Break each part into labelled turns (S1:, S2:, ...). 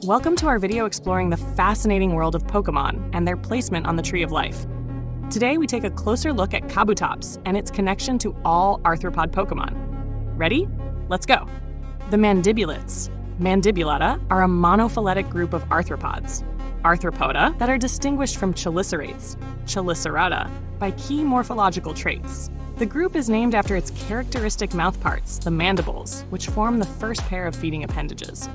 S1: Welcome to our video exploring the fascinating world of Pokemon and their placement on the Tree of Life. Today we take a closer look at Kabutops and its connection to all arthropod Pokemon. Ready? Let's go! The Mandibulates, Mandibulata, are a monophyletic group of arthropods, Arthropoda, that are distinguished from chelicerates, Chelicerata, by key morphological traits. The group is named after its characteristic mouthparts, the mandibles, which form the first pair of feeding appendages.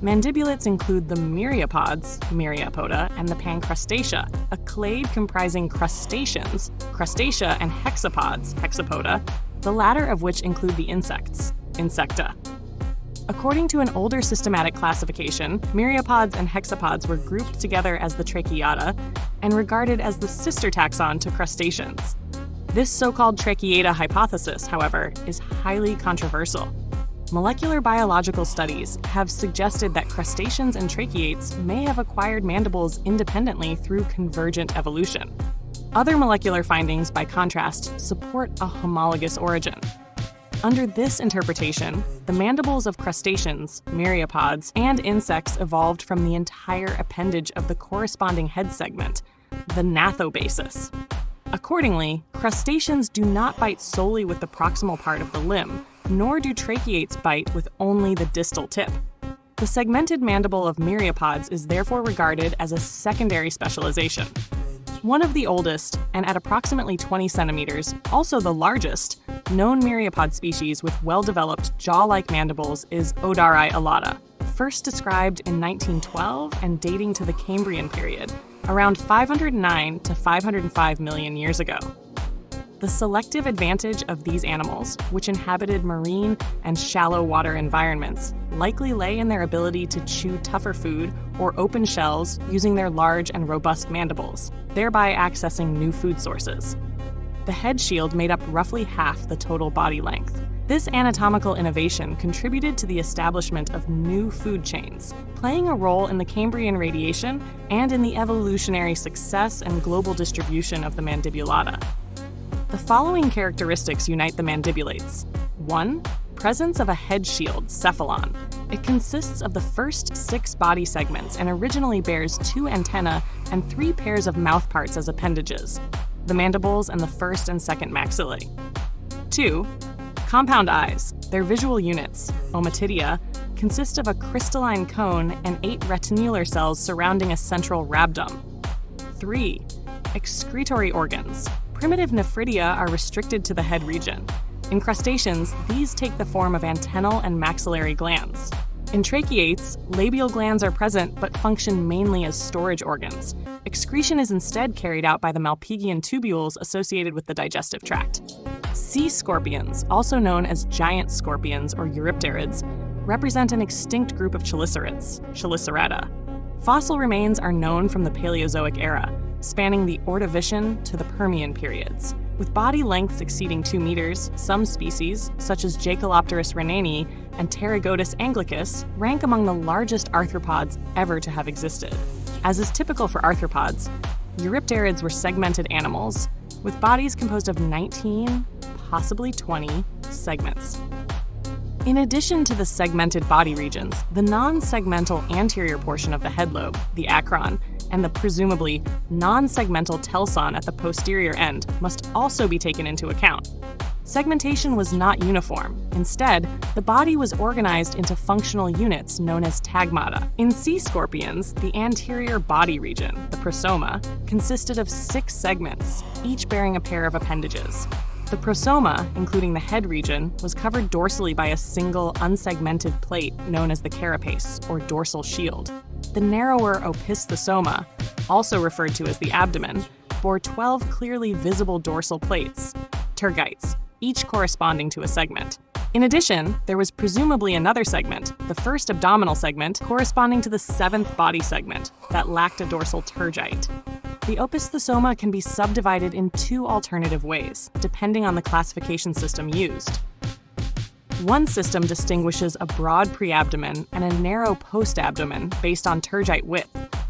S1: Mandibulates include the myriapods, Myriapoda, and the pancrustacea, a clade comprising crustaceans, Crustacea, and hexapods, Hexapoda, the latter of which include the insects, Insecta. According to an older systematic classification, myriapods and hexapods were grouped together as the Tracheata and regarded as the sister taxon to crustaceans. This so-called Tracheata hypothesis, however, is highly controversial. Molecular biological studies have suggested that crustaceans and tracheates may have acquired mandibles independently through convergent evolution. Other molecular findings, by contrast, support a homologous origin. Under this interpretation, the mandibles of crustaceans, myriapods, and insects evolved from the entire appendage of the corresponding head segment, the gnathobasis. Accordingly, crustaceans do not bite solely with the proximal part of the limb, nor do tracheates bite with only the distal tip. The segmented mandible of myriapods is therefore regarded as a secondary specialization. One of the oldest, and at approximately 20 centimeters, also the largest, known myriapod species with well-developed jaw-like mandibles is Odari alata, first described in 1912 and dating to the Cambrian period, around 509 to 505 million years ago. The selective advantage of these animals, which inhabited marine and shallow water environments, likely lay in their ability to chew tougher food or open shells using their large and robust mandibles, thereby accessing new food sources. The head shield made up roughly half the total body length. This anatomical innovation contributed to the establishment of new food chains, playing a role in the Cambrian radiation and in the evolutionary success and global distribution of the Mandibulata. The following characteristics unite the mandibulates. 1. Presence of a head shield, cephalon. It consists of the first 6 body segments and originally bears 2 antennae and 3 pairs of mouthparts as appendages, the mandibles and the first and second maxillae. 2. Compound eyes. Their visual units, ommatidia, consist of a crystalline cone and 8 retinular cells surrounding a central rhabdom. 3. Excretory organs. Primitive nephridia are restricted to the head region. In crustaceans, these take the form of antennal and maxillary glands. In tracheates, labial glands are present but function mainly as storage organs. Excretion is instead carried out by the Malpighian tubules associated with the digestive tract. Sea scorpions, also known as giant scorpions or Eurypterids, represent an extinct group of chelicerates, Chelicerata. Fossil remains are known from the Paleozoic era, spanning the Ordovician to the Permian periods. With body lengths exceeding 2 meters, some species, such as Jacalopterus rhenanii and Pterygotus anglicus, rank among the largest arthropods ever to have existed. As is typical for arthropods, Eurypterids were segmented animals, with bodies composed of 19, possibly 20, segments. In addition to the segmented body regions, the non-segmental anterior portion of the head lobe, the acron, and the presumably non-segmental telson at the posterior end must also be taken into account. Segmentation was not uniform. Instead, the body was organized into functional units known as tagmata. In sea scorpions, the anterior body region, the prosoma, consisted of 6 segments, each bearing a pair of appendages. The prosoma, including the head region, was covered dorsally by a single unsegmented plate known as the carapace, or dorsal shield. The narrower opisthosoma, also referred to as the abdomen, bore 12 clearly visible dorsal plates, tergites, each corresponding to a segment. In addition, there was presumably another segment, the first abdominal segment, corresponding to the 7th body segment, that lacked a dorsal tergite. The opisthosoma can be subdivided in 2 alternative ways, depending on the classification system used. One system distinguishes a broad preabdomen and a narrow postabdomen based on tergite width.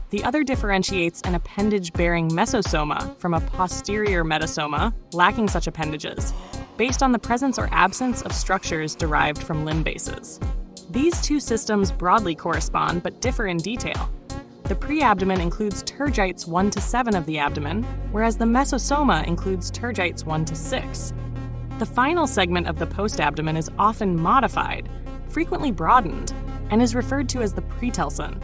S1: The other differentiates an appendage-bearing mesosoma from a posterior metasoma lacking such appendages, based on the presence or absence of structures derived from limb bases. These two systems broadly correspond but differ in detail. The preabdomen includes tergites 1 to 7 of the abdomen, whereas the mesosoma includes tergites 1 to 6. The final segment of the postabdomen is often modified, frequently broadened, and is referred to as the pretelson.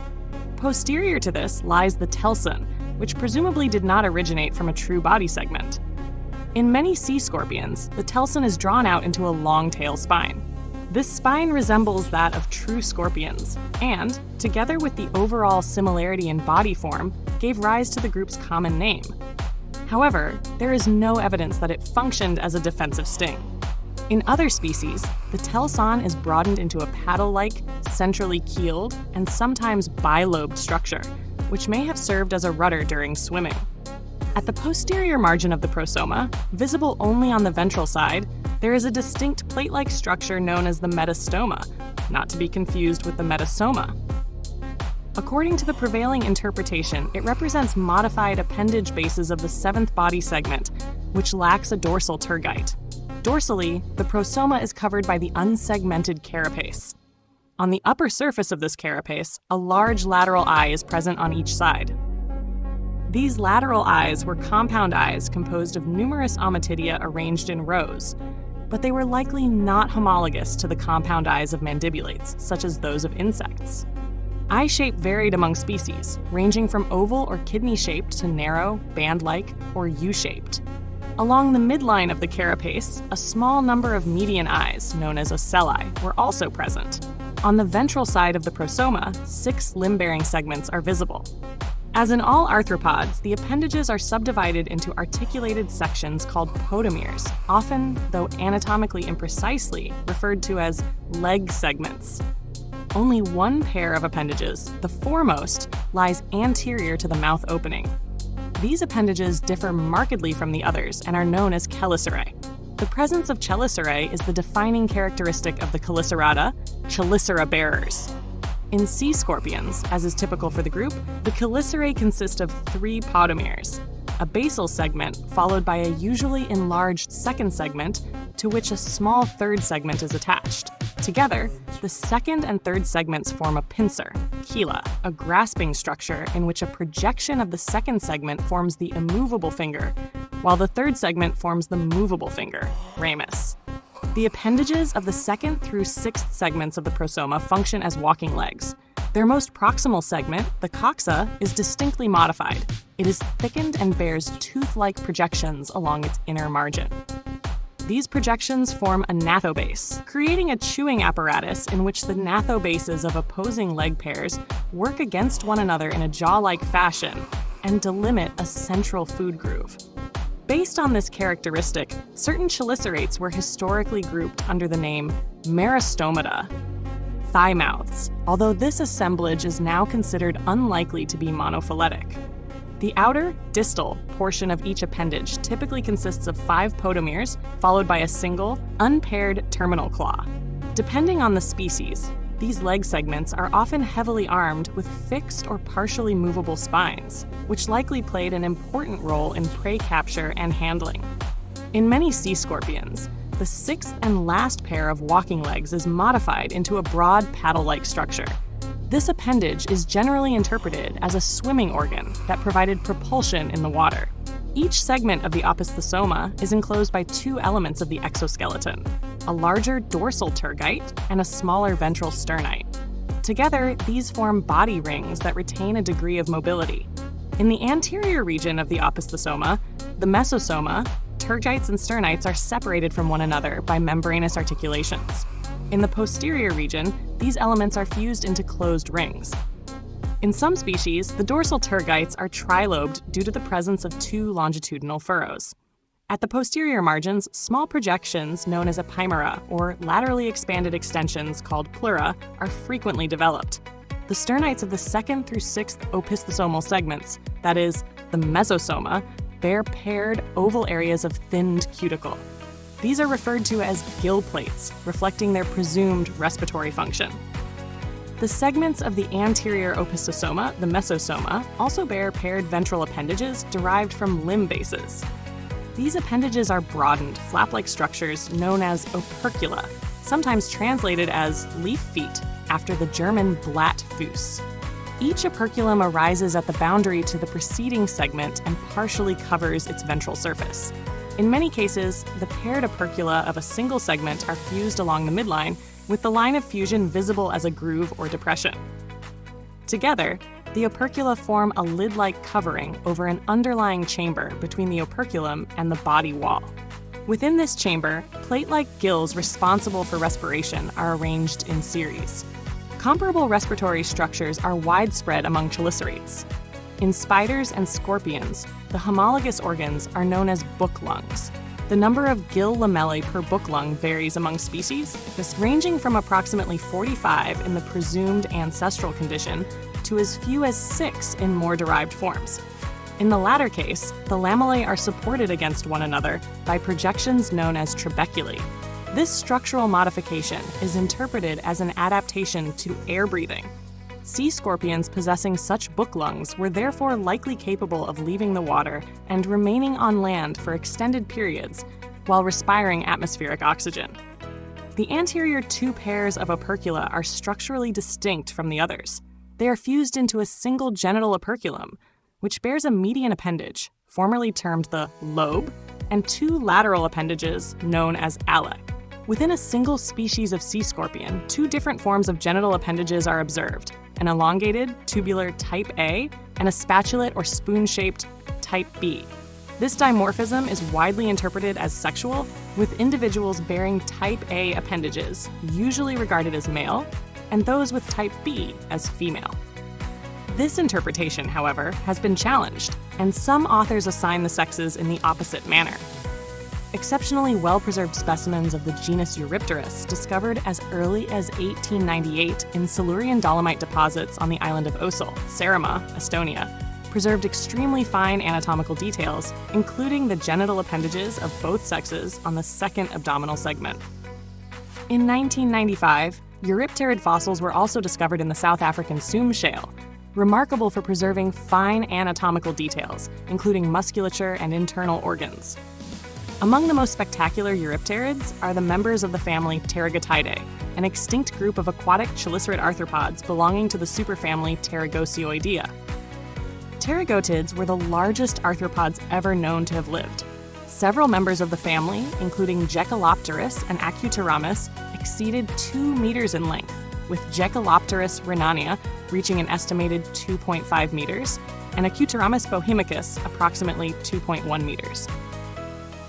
S1: Posterior to this lies the telson, which presumably did not originate from a true body segment. In many sea scorpions, the telson is drawn out into a long tail spine. This spine resembles that of true scorpions, and, together with the overall similarity in body form, gave rise to the group's common name. However, there is no evidence that it functioned as a defensive sting. In other species, the telson is broadened into a paddle-like, centrally keeled, and sometimes bilobed structure, which may have served as a rudder during swimming. At the posterior margin of the prosoma, visible only on the ventral side, there is a distinct plate-like structure known as the metastoma, not to be confused with the metasoma. According to the prevailing interpretation, it represents modified appendage bases of the 7th body segment, which lacks a dorsal tergite. Dorsally, the prosoma is covered by the unsegmented carapace. On the upper surface of this carapace, a large lateral eye is present on each side. These lateral eyes were compound eyes composed of numerous ommatidia arranged in rows, but they were likely not homologous to the compound eyes of mandibulates, such as those of insects. Eye shape varied among species, ranging from oval or kidney-shaped to narrow, band-like, or U-shaped. Along the midline of the carapace, a small number of median eyes, known as ocelli, were also present. On the ventral side of the prosoma, 6 limb-bearing segments are visible. As in all arthropods, the appendages are subdivided into articulated sections called podomeres, often, though anatomically imprecisely, referred to as leg segments. Only one pair of appendages, the foremost, lies anterior to the mouth opening. These appendages differ markedly from the others and are known as chelicerae. The presence of chelicerae is the defining characteristic of the Chelicerata, chelicera bearers. In sea scorpions, as is typical for the group, the chelicerae consist of 3 podomeres, a basal segment followed by a usually enlarged second segment to which a small third segment is attached. Together, the second and third segments form a pincer, chela, a grasping structure in which a projection of the second segment forms the immovable finger, while the third segment forms the movable finger, ramus. The appendages of the 2nd through 6th segments of the prosoma function as walking legs. Their most proximal segment, the coxa, is distinctly modified. It is thickened and bears tooth-like projections along its inner margin. These projections form a gnathobase, creating a chewing apparatus in which the gnathobases of opposing leg pairs work against one another in a jaw-like fashion and delimit a central food groove. Based on this characteristic, certain chelicerates were historically grouped under the name meristomata, thigh mouths, although this assemblage is now considered unlikely to be monophyletic. The outer, distal portion of each appendage typically consists of 5 podomeres, followed by a single, unpaired terminal claw. Depending on the species, these leg segments are often heavily armed with fixed or partially movable spines, which likely played an important role in prey capture and handling. In many sea scorpions, the 6th and last pair of walking legs is modified into a broad paddle-like structure. This appendage is generally interpreted as a swimming organ that provided propulsion in the water. Each segment of the opisthosoma is enclosed by 2 elements of the exoskeleton, a larger dorsal tergite and a smaller ventral sternite. Together, these form body rings that retain a degree of mobility. In the anterior region of the opisthosoma, the mesosoma, tergites and sternites are separated from one another by membranous articulations. In the posterior region, these elements are fused into closed rings. In some species, the dorsal tergites are trilobed due to the presence of 2 longitudinal furrows. At the posterior margins, small projections known as epimera, or laterally expanded extensions called pleura, are frequently developed. The sternites of the 2nd through 6th opisthesomal segments, that is, the mesosoma, bear paired oval areas of thinned cuticle. These are referred to as gill plates, reflecting their presumed respiratory function. The segments of the anterior opisthosoma, the mesosoma, also bear paired ventral appendages derived from limb bases. These appendages are broadened, flap-like structures known as opercula, sometimes translated as leaf feet, after the German Blattfuß. Each operculum arises at the boundary to the preceding segment and partially covers its ventral surface. In many cases, the paired opercula of a single segment are fused along the midline, with the line of fusion visible as a groove or depression. Together, the opercula form a lid-like covering over an underlying chamber between the operculum and the body wall. Within this chamber, plate-like gills responsible for respiration are arranged in series. Comparable respiratory structures are widespread among chelicerates. In spiders and scorpions, the homologous organs are known as book lungs. The number of gill lamellae per book lung varies among species, ranging from approximately 45 in the presumed ancestral condition to as few as 6 in more derived forms. In the latter case, the lamellae are supported against one another by projections known as trabeculae. This structural modification is interpreted as an adaptation to air breathing. Sea scorpions possessing such book lungs were therefore likely capable of leaving the water and remaining on land for extended periods while respiring atmospheric oxygen. The anterior two pairs of opercula are structurally distinct from the others. They are fused into a single genital operculum, which bears a median appendage, formerly termed the lobe, and two lateral appendages known as alae. Within a single species of sea scorpion, two different forms of genital appendages are observed, an elongated, tubular type A and a spatulate or spoon-shaped type B. This dimorphism is widely interpreted as sexual, with individuals bearing type A appendages usually regarded as male, and those with type B as female. This interpretation, however, has been challenged, and some authors assign the sexes in the opposite manner. Exceptionally well-preserved specimens of the genus Eurypterus, discovered as early as 1898 in Silurian dolomite deposits on the island of Ossel, Saaremaa, Estonia, preserved extremely fine anatomical details, including the genital appendages of both sexes on the second abdominal segment. In 1995, Eurypterid fossils were also discovered in the South African Soom Shale, remarkable for preserving fine anatomical details, including musculature and internal organs. Among the most spectacular Eurypterids are the members of the family Pterygotidae, an extinct group of aquatic chelicerate arthropods belonging to the superfamily Pterygosioidea. Pterygotids were the largest arthropods ever known to have lived. Several members of the family, including Jecalopterus and Acuteramus, exceeded 2 meters in length, with Jecalopterus rhenania reaching an estimated 2.5 meters, and Acuteramus bohemicus approximately 2.1 meters.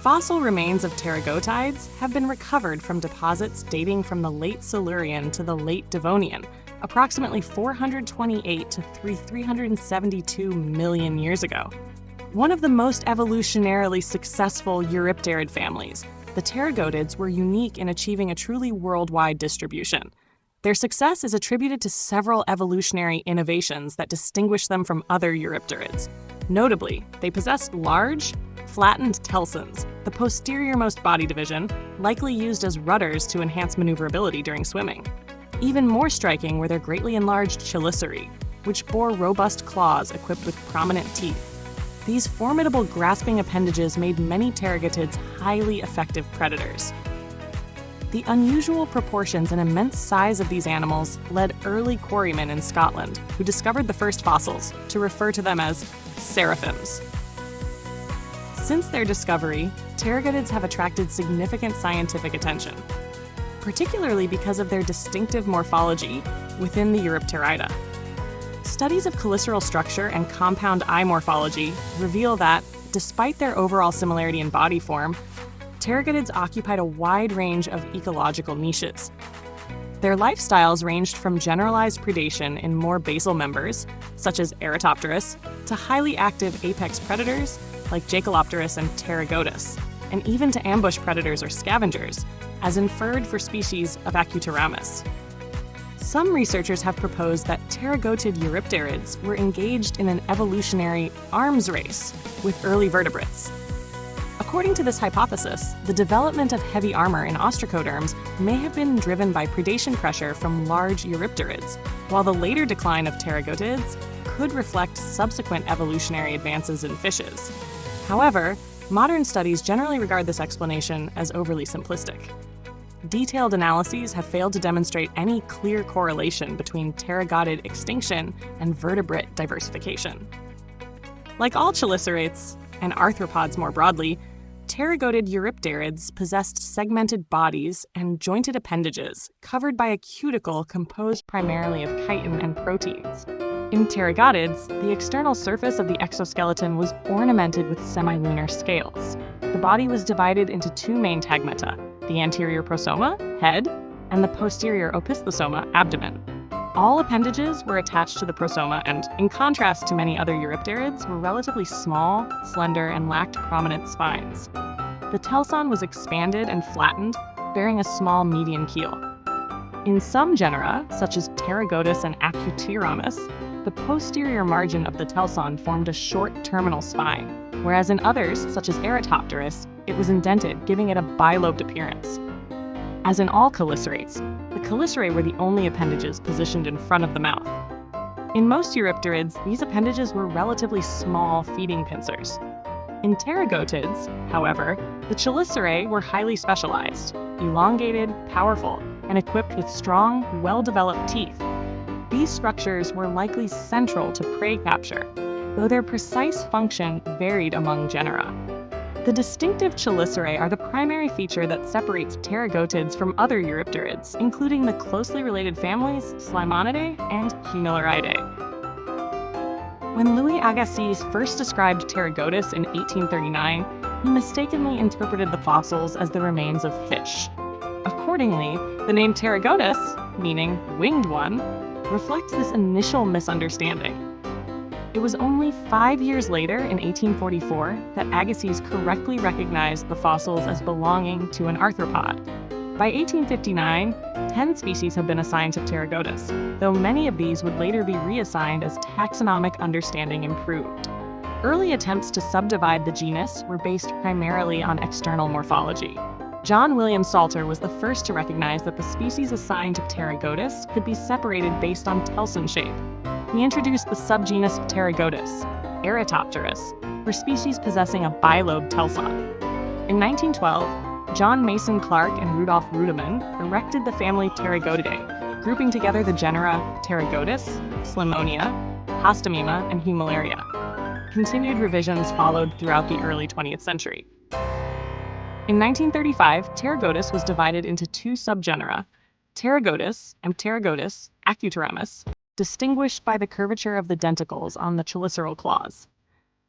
S1: Fossil remains of pterygotides have been recovered from deposits dating from the late Silurian to the late Devonian, approximately 428 to 372 million years ago. One of the most evolutionarily successful Eurypterid families, the pterygotids were unique in achieving a truly worldwide distribution. Their success is attributed to several evolutionary innovations that distinguish them from other Eurypterids. Notably, they possessed large, flattened telsons, the posterior-most body division, likely used as rudders to enhance maneuverability during swimming. Even more striking were their greatly enlarged chelicerae, which bore robust claws equipped with prominent teeth. These formidable grasping appendages made many pterygotids highly effective predators. The unusual proportions and immense size of these animals led early quarrymen in Scotland, who discovered the first fossils, to refer to them as seraphims. Since their discovery, pterygotids have attracted significant scientific attention, particularly because of their distinctive morphology within the Eurypterida. Studies of cheliceral structure and compound eye morphology reveal that, despite their overall similarity in body form, pterygotids occupied a wide range of ecological niches. Their lifestyles ranged from generalized predation in more basal members, such as Eratopterus, to highly active apex predators like Jacalopterus and Pterygotus, and even to ambush predators or scavengers, as inferred for species of Acuteramus. Some researchers have proposed that pterygotid Eurypterids were engaged in an evolutionary arms race with early vertebrates. According to this hypothesis, the development of heavy armor in ostracoderms may have been driven by predation pressure from large Eurypterids, while the later decline of pterygotids could reflect subsequent evolutionary advances in fishes. However, modern studies generally regard this explanation as overly simplistic. detailed analyses have failed to demonstrate any clear correlation between pterygoid extinction and vertebrate diversification. Like all chelicerates, and arthropods more broadly, pterygoid eurypterids possessed segmented bodies and jointed appendages covered by a cuticle composed primarily of chitin and proteins. In pterygodids, the external surface of the exoskeleton was ornamented with semilunar scales. The body was divided into two main tegmata, the anterior prosoma, head, and the posterior opisthosoma, abdomen. All appendages were attached to the prosoma and, in contrast to many other eurypterids, were relatively small, slender, and lacked prominent spines. The telson was expanded and flattened, bearing a small median keel. In some genera, such as Pterygodus and Acutiramus, the posterior margin of the telson formed a short terminal spine, whereas in others, such as Eratopterus, it was indented, giving it a bilobed appearance. As in all chelicerates, the chelicerae were the only appendages positioned in front of the mouth. In most eurypterids, these appendages were relatively small feeding pincers. In pterygotids, however, the chelicerae were highly specialized, elongated, powerful, and equipped with strong, well-developed teeth. These structures were likely central to prey capture, though their precise function varied among genera. The distinctive chelicerae are the primary feature that separates pterygotids from other eurypterids, including the closely related families Slimonidae and Humilariidae. When Louis Agassiz first described Pterygodus in 1839, he mistakenly interpreted the fossils as the remains of fish. Accordingly, the name Pterygodus, meaning winged one, reflects this initial misunderstanding. It was only 5 years later, in 1844, that Agassiz correctly recognized the fossils as belonging to an arthropod. By 1859, 10 species have been assigned to Pterygodus, though many of these would later be reassigned as taxonomic understanding improved. Early attempts to subdivide the genus were based primarily on external morphology. John William Salter was the first to recognize that the species assigned to Pterygodus could be separated based on telson shape. He introduced the subgenus Pterygodus, Eratopterus, for species possessing a bilobed telson. In 1912, John Mason Clark and Rudolf Rudeman erected the family Pterygodidae, grouping together the genera Pterygodus, Slimonia, Hostomema, and Humilaria. Continued revisions followed throughout the early 20th century. In 1935, Pterygodus was divided into two subgenera, Pterygodus and Pterygodus acutiramus, distinguished by the curvature of the denticles on the cheliceral claws.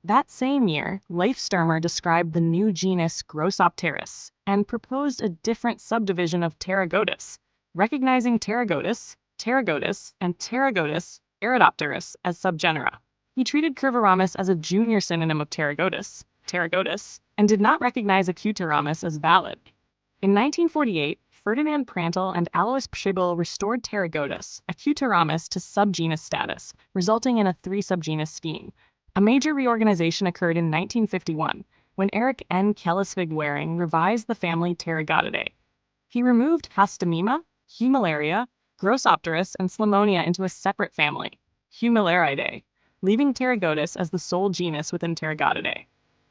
S1: That same year, Leif Sturmer described the new genus Grossopterus and proposed a different subdivision of Pterygodus, recognizing Pterygodus, Pterygodus, and Pterygodus Eratopterus as subgenera. He treated Curviramus as a junior synonym of Pterygodus, Pterygodus, and did not recognize Acutiramus as valid. In 1948, Ferdinand Prantl and Alois Pschibel restored Pterygodus, Acutiramus, to subgenus status, resulting in a three-subgenus scheme. A major reorganization occurred in 1951, when Eric N. Kellisvig-Waring revised the family Pterygodidae. He removed Hostomema, Humilaria, Grossopterus, and Slimonia into a separate family, Humilariidae, leaving Pterygodus as the sole genus within Pterygodidae.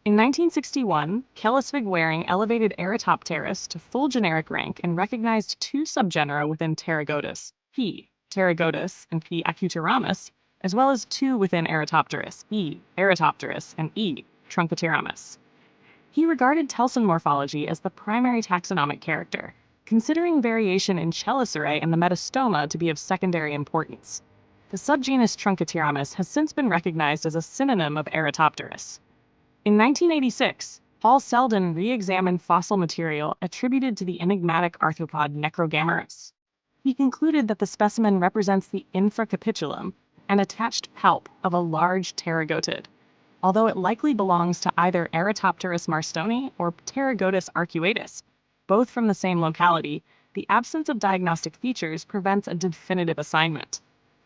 S1: In 1961, Kellisvig-Waring elevated Eratopterus to full generic rank and recognized two subgenera within Pterygodus, P. Pterygodus and P. acutiramus, as well as two within Eratopterus, E. Eratopterus and E. Truncotiramus. He regarded telson morphology as the primary taxonomic character, considering variation in chelicerae and the metastoma to be of secondary importance. The subgenus Truncotiramus has since been recognized as a synonym of Eratopterus. In 1986, Paul Selden re-examined fossil material attributed to the enigmatic arthropod Necrogammarus. He concluded that the specimen represents the infracapitulum, an attached palp of a large pterygotid. Although it likely belongs to either Eratopterus marstoni or Pterygodus arcuatus, both from the same locality, the absence of diagnostic features prevents a definitive assignment.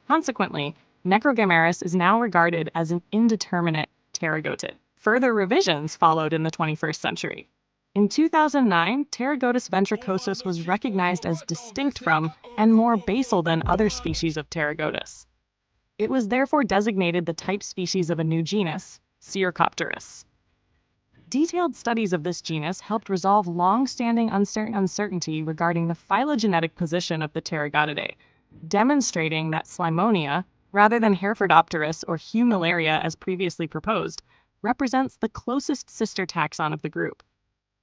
S1: Consequently, Necrogammarus is now regarded as an indeterminate pterygotid. Further revisions followed in the 21st century. In 2009, Pterygodus ventricosus was recognized as distinct from and more basal than other species of Pterygodus. It was therefore designated the type species of a new genus, Cercopterus. Detailed studies of this genus helped resolve long-standing uncertainty regarding the phylogenetic position of the Pterygottidae, demonstrating that Slimonia, rather than Herefordopterus or Humillaria as previously proposed, represents the closest sister taxon of the group.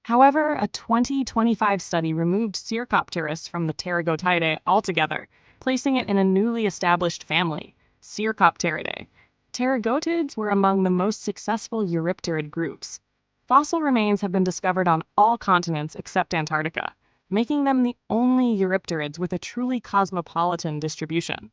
S1: However, a 2025 study removed Cercopterus from the Pterygottidae altogether, placing it in a newly established family, Cercopteridae. Pterygotids were among the most successful Eurypterid groups. Fossil remains have been discovered on all continents except Antarctica, making them the only Eurypterids with a truly cosmopolitan distribution.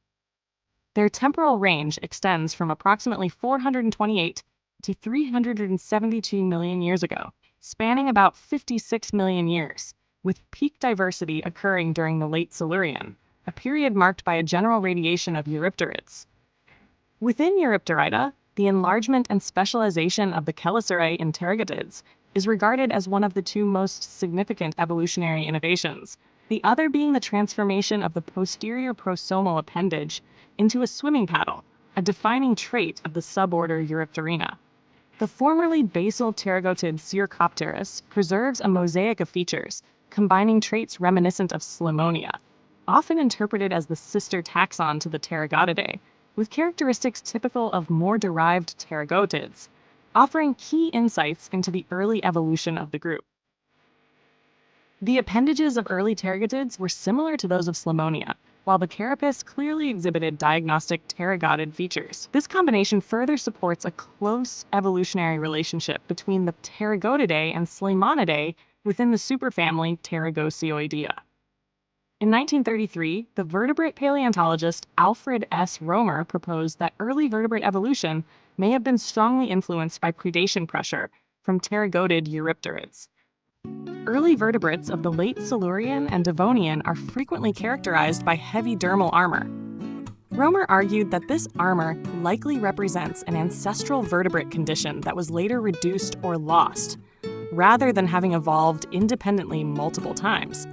S1: Their temporal range extends from approximately 428 to 372 million years ago, spanning about 56 million years, with peak diversity occurring during the late Silurian, a period marked by a general radiation of Eurypterids. Within Eurypterida, the enlargement and specialization of the chelicerae in pterygotids is regarded as one of the two most significant evolutionary innovations, the other being the transformation of the posterior prosomal appendage into a swimming paddle, a defining trait of the suborder Eurypterina. The formerly basal pterygotid Cercopterus preserves a mosaic of features, combining traits reminiscent of Slimonia, often interpreted as the sister taxon to the Pterygottidae, with characteristics typical of more derived pterygotids, offering key insights into the early evolution of the group. The appendages of early pterygotids were similar to those of Slimonia, while the carapace clearly exhibited diagnostic pterygotid features. This combination further supports a close evolutionary relationship between the Pterygotidae and Slimonidae within the superfamily Pterygosioidea. In 1933, the vertebrate paleontologist Alfred S. Romer proposed that early vertebrate evolution may have been strongly influenced by predation pressure from pterygotid Eurypterids. Early vertebrates of the late Silurian and Devonian are frequently characterized by heavy dermal armor. Romer argued that this armor likely represents an ancestral vertebrate condition that was later reduced or lost, rather than having evolved independently multiple times.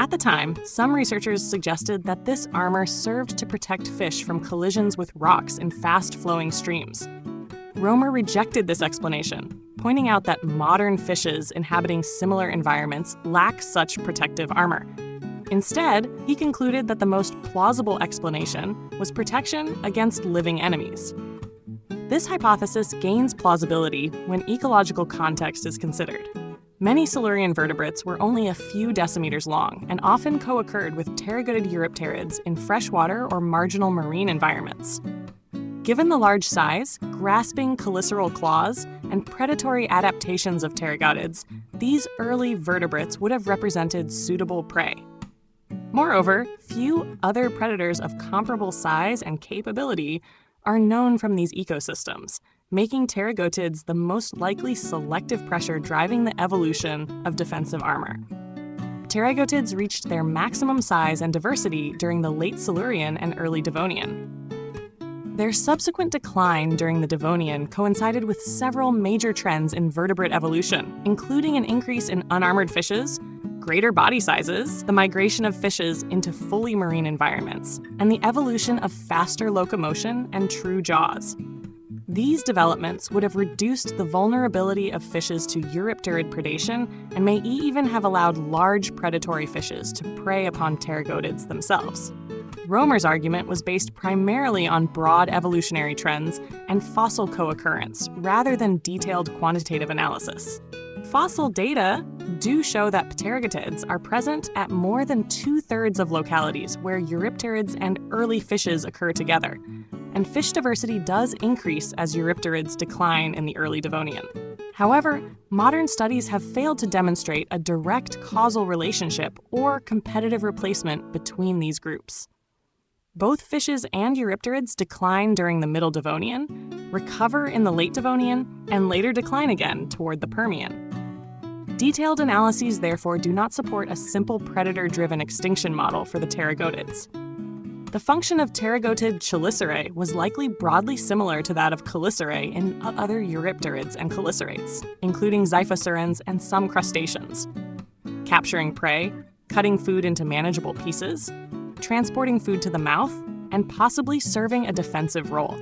S1: At the time, some researchers suggested that this armor served to protect fish from collisions with rocks in fast-flowing streams. Romer rejected this explanation, pointing out that modern fishes inhabiting similar environments lack such protective armor. Instead, he concluded that the most plausible explanation was protection against living enemies. This hypothesis gains plausibility when ecological context is considered. Many Silurian vertebrates were only a few decimeters long and often co-occurred with pterygotid Eurypterids in freshwater or marginal marine environments. Given the large size, grasping cheliceral claws, and predatory adaptations of pterygotids, these early vertebrates would have represented suitable prey. Moreover, few other predators of comparable size and capability are known from these ecosystems, making pterygotids the most likely selective pressure driving the evolution of defensive armor. Pterygotids reached their maximum size and diversity during the late Silurian and early Devonian. Their subsequent decline during the Devonian coincided with several major trends in vertebrate evolution, including an increase in unarmored fishes, greater body sizes, the migration of fishes into fully marine environments, and the evolution of faster locomotion and true jaws. These developments would have reduced the vulnerability of fishes to Eurypterid predation and may even have allowed large predatory fishes to prey upon pterygotids themselves. Romer's argument was based primarily on broad evolutionary trends and fossil co-occurrence, rather than detailed quantitative analysis. Fossil data do show that pterygotids are present at more than 2/3 of localities where Eurypterids and early fishes occur together, and fish diversity does increase as Eurypterids decline in the early Devonian. However, modern studies have failed to demonstrate a direct causal relationship or competitive replacement between these groups. Both fishes and Eurypterids decline during the Middle Devonian, recover in the Late Devonian, and later decline again toward the Permian. Detailed analyses therefore do not support a simple predator-driven extinction model for the pterygotids. The function of pterygotid chelicerae was likely broadly similar to that of chelicerae in other Eurypterids and chelicerates, including xiphosurans and some crustaceans. Capturing prey, cutting food into manageable pieces, transporting food to the mouth, and possibly serving a defensive role.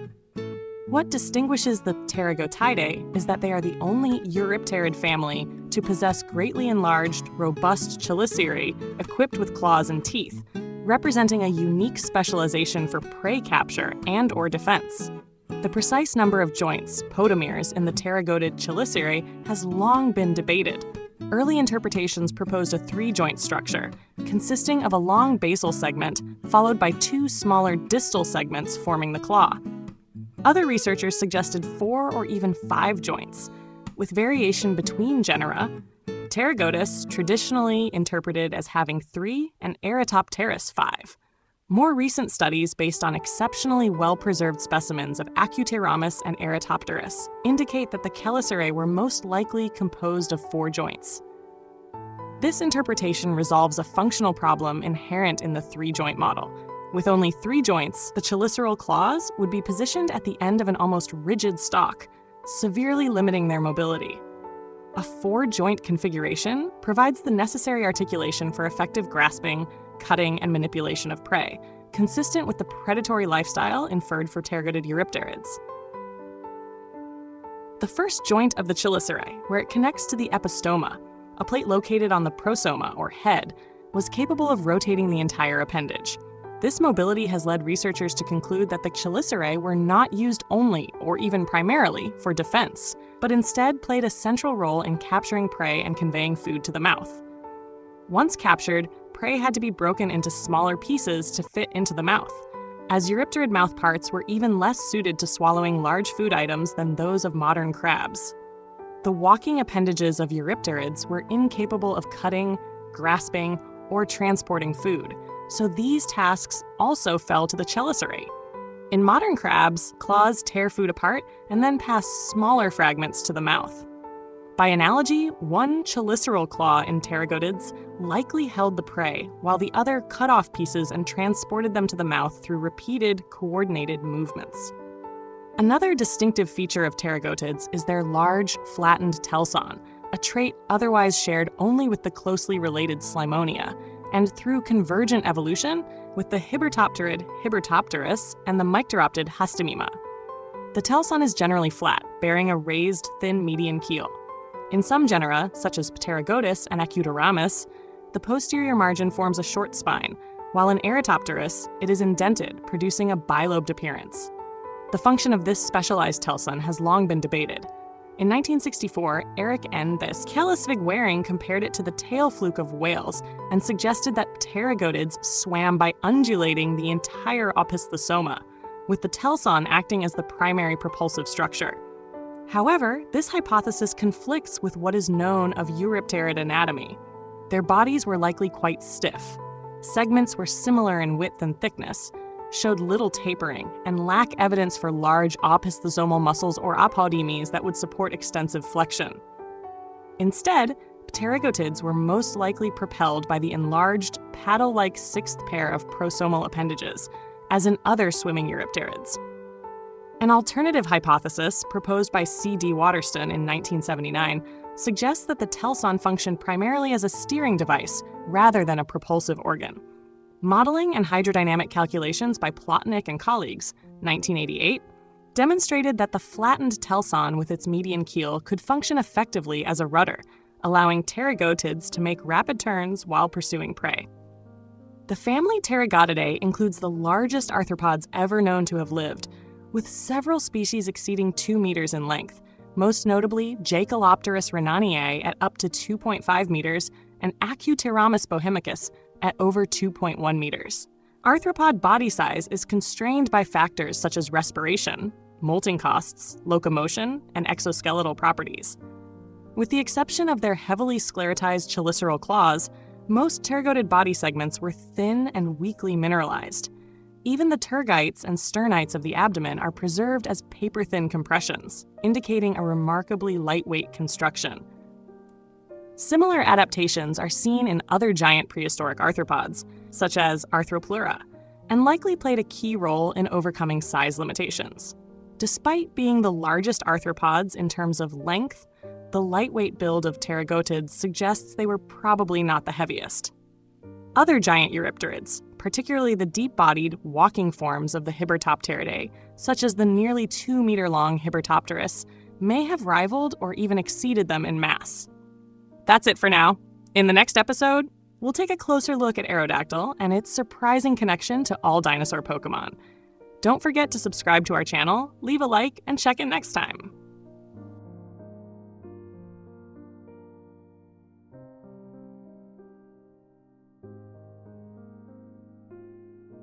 S1: What distinguishes the Pterygotidae is that they are the only Eurypterid family to possess greatly enlarged, robust chelicerae equipped with claws and teeth, representing a unique specialization for prey capture and/or defense. The precise number of joints, podomeres, in the pterygotid chelicerae has long been debated. Early interpretations proposed a three-joint structure, consisting of a long basal segment followed by two smaller distal segments forming the claw. Other researchers suggested 4 or even 5 joints, with variation between genera, Pterygotus traditionally interpreted as having 3 and Eratopterus 5. More recent studies based on exceptionally well-preserved specimens of Acuteramus and Eratopterus indicate that the chelicerae were most likely composed of 4 joints. This interpretation resolves a functional problem inherent in the 3-joint model. With only 3 joints, the cheliceral claws would be positioned at the end of an almost rigid stalk, severely limiting their mobility. A 4-joint configuration provides the necessary articulation for effective grasping, cutting, and manipulation of prey, consistent with the predatory lifestyle inferred for pterygotid eurypterids. The first joint of the chelicerae, where it connects to the epistoma, a plate located on the prosoma, or head, was capable of rotating the entire appendage. This mobility has led researchers to conclude that the chelicerae were not used only, or even primarily, for defense, but instead played a central role in capturing prey and conveying food to the mouth. Once captured, prey had to be broken into smaller pieces to fit into the mouth, as eurypterid mouthparts were even less suited to swallowing large food items than those of modern crabs. The walking appendages of eurypterids were incapable of cutting, grasping, or transporting food, so these tasks also fell to the chelicerae. In modern crabs, claws tear food apart and then pass smaller fragments to the mouth. By analogy, one cheliceral claw in pterygotids likely held the prey, while the other cut off pieces and transported them to the mouth through repeated, coordinated movements. Another distinctive feature of pterygotids is their large, flattened telson, a trait otherwise shared only with the closely related Slimonia, and through convergent evolution with the Hibbertopterid Hibbertopterus and the Micteroptid Hastemima. The telson is generally flat, bearing a raised, thin median keel. In some genera, such as Pterygotus and Acuteramus, the posterior margin forms a short spine, while in Eratopterus, it is indented, producing a bilobed appearance. The function of this specialized telson has long been debated. In 1964, Eric N. Kellisvig-Waring compared it to the tail fluke of whales and suggested that pterygotids swam by undulating the entire opisthosoma, with the telson acting as the primary propulsive structure. However, this hypothesis conflicts with what is known of eurypterid anatomy. Their bodies were likely quite stiff. Segments were similar in width and thickness, showed little tapering, and lack evidence for large opisthesomal muscles or apodemes that would support extensive flexion. Instead, pterygotids were most likely propelled by the enlarged, paddle-like sixth pair of prosomal appendages, as in other swimming eurypterids. An alternative hypothesis, proposed by C.D. Waterston in 1979, suggests that the telson functioned primarily as a steering device rather than a propulsive organ. Modeling and hydrodynamic calculations by Plotnik and colleagues, 1988, demonstrated that the flattened telson with its median keel could function effectively as a rudder, allowing pterygotids to make rapid turns while pursuing prey. The family Pterygotidae includes the largest arthropods ever known to have lived, with several species exceeding 2 meters in length, most notably Jacalopterus rhenaniae at up to 2.5 meters and Acuteramus bohemicus at over 2.1 meters. Arthropod body size is constrained by factors such as respiration, molting costs, locomotion, and exoskeletal properties. With the exception of their heavily sclerotized cheliceral claws, most pterygotid body segments were thin and weakly mineralized. Even the tergites and sternites of the abdomen are preserved as paper-thin compressions, indicating a remarkably lightweight construction. Similar adaptations are seen in other giant prehistoric arthropods, such as Arthropleura, and likely played a key role in overcoming size limitations. Despite being the largest arthropods in terms of length, the lightweight build of pterygotids suggests they were probably not the heaviest. Other giant eurypterids, particularly the deep-bodied, walking forms of the Hibbertopteridae, such as the nearly 2-meter-long Hibbertopterus, may have rivaled or even exceeded them in mass. That's it for now. In the next episode, we'll take a closer look at Aerodactyl and its surprising connection to all dinosaur Pokemon. Don't forget to subscribe to our channel, leave a like, and check in next time.